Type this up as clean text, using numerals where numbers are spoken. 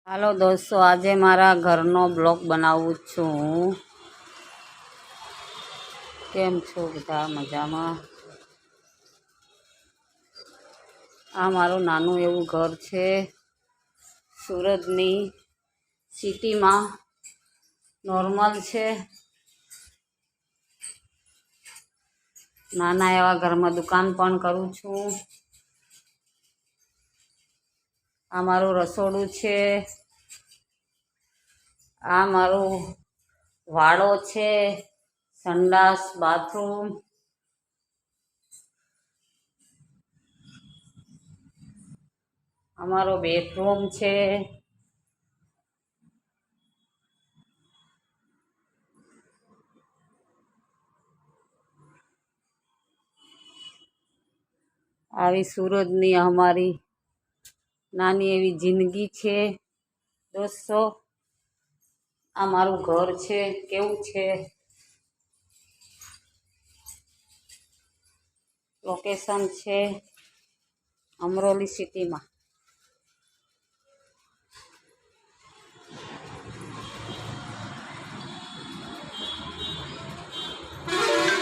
હાલો દોસ્તો, આજે મારા ઘરનો બ્લોગ બનાવું છું। કેમ છો બધા? મજામાં? આ મારું નાનું એવું ઘર છે સુરતની સિટીમાં, નોર્મલ છે। નાના એવા ઘરમાં દુકાન પણ કરું છું। આ મારું રસોડું છે, આ મારું વાડો છે, સંડાસ, બાથરૂમ, અમારો બેડરૂમ છે। આવી સુરતની અમારી નાની એવી જિંદગી છે દોસ્તો। આ મારું ઘર છે, કેવું છે? લોકેશન છે અમરોલી સિટીમાં।